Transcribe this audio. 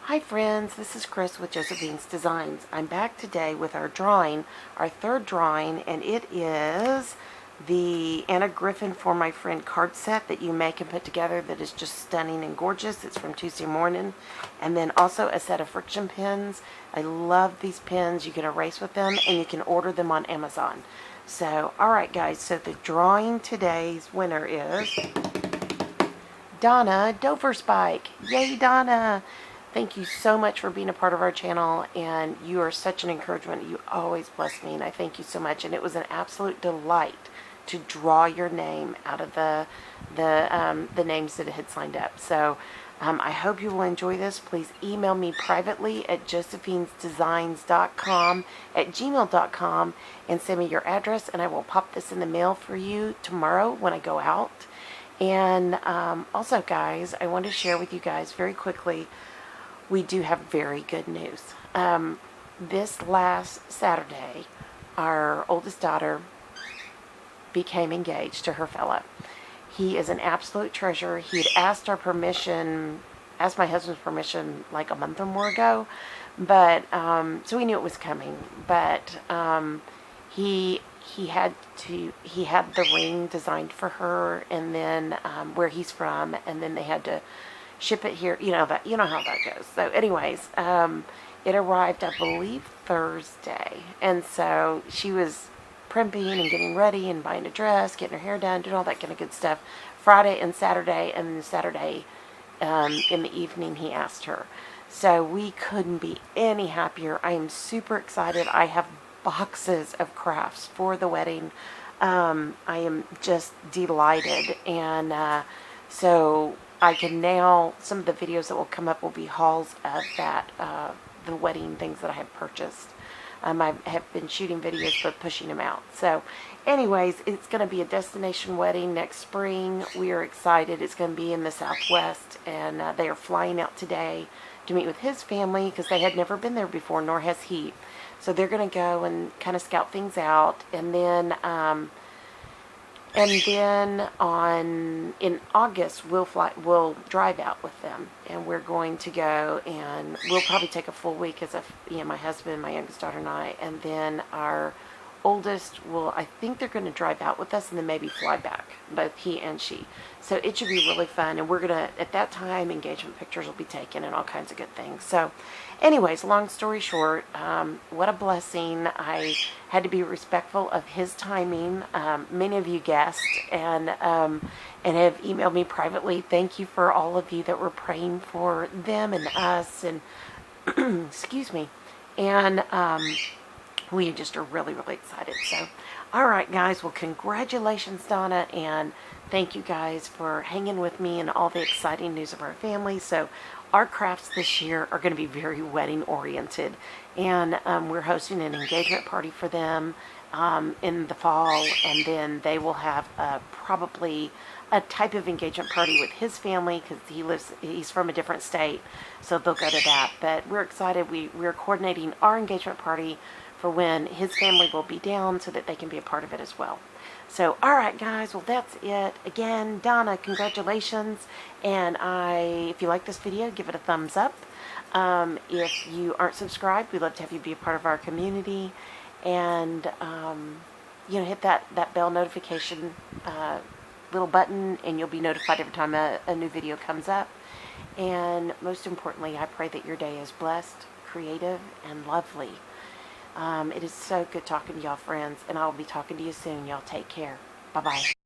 Hi friends, this is Chris with Josephine's Designs. I'm back today with our drawing, our third drawing, and it is the Anna Griffin For My Friend card set that you make and put together that is just stunning and gorgeous. It's from Tuesday Morning. And then also a set of friction pens. I love these pens. You can erase with them and you can order them on Amazon. So, alright guys, so the drawing today's winner is Donna Doverspike. Yay, Donna! Thank you so much for being a part of our channel, and you are such an encouragement. You always bless me, and I thank you so much. And it was an absolute delight to draw your name out of the names that had signed up. So I hope you will enjoy this. Please email me privately at JosephinesDesignscom at gmail.com and send me your address, and I will pop this in the mail for you tomorrow when I go out. And also, guys, I want to share with you guys very quickly, we do have very good news. This last Saturday, our oldest daughter became engaged to her fella. He is an absolute treasure. He had asked our permission, asked my husband's permission like a month or more ago, but so we knew it was coming. But he had the ring designed for her, and then where he's from, and then they had to ship it here. You know how that goes. So anyways, it arrived, I believe, Thursday, and so she was primping and getting ready and buying a dress, getting her hair done, doing all that kind of good stuff Friday and Saturday. And then Saturday in the evening he asked her. So we couldn't be any happier. I am super excited. I have boxes of crafts for the wedding. I am just delighted, and so I can now, some of the videos that will come up will be hauls of that, the wedding things that I have purchased. I have been shooting videos but pushing them out. So anyways, it's going to be a destination wedding next spring. We are excited. It's going to be in the Southwest, and they are flying out today to meet with his family because they had never been there before, nor has he. So they're going to go and kind of scout things out, and then in August we'll drive out with them, and we're going to go, and we'll probably take a full week as my husband, my youngest daughter, and I, and then our oldest I think they're going to drive out with us and then maybe fly back, both he and she. So it should be really fun, and we're gonna, at that time, engagement pictures will be taken and all kinds of good things. So anyways, long story short, what a blessing. I had to be respectful of his timing. Many of you guessed and have emailed me privately. Thank you for all of you that were praying for them and us, and excuse me, and we just are really, really excited. So, all right, guys. Well, congratulations, Donna, and thank you guys for hanging with me and all the exciting news of our family. So, our crafts this year are going to be very wedding oriented, and we're hosting an engagement party for them in the fall, and then they will have probably a type of engagement party with his family because he's from a different state, so they'll go to that. But we're excited. We're coordinating our engagement party for when his family will be down so that they can be a part of it as well. So, alright guys, well that's it. Again, Donna, congratulations. And if you like this video, give it a thumbs up. If you aren't subscribed, we'd love to have you be a part of our community. And, hit that bell notification little button, and you'll be notified every time a new video comes up. And most importantly, I pray that your day is blessed, creative, and lovely. It is so good talking to y'all, friends, and I'll be talking to you soon. Y'all take care. Bye-bye.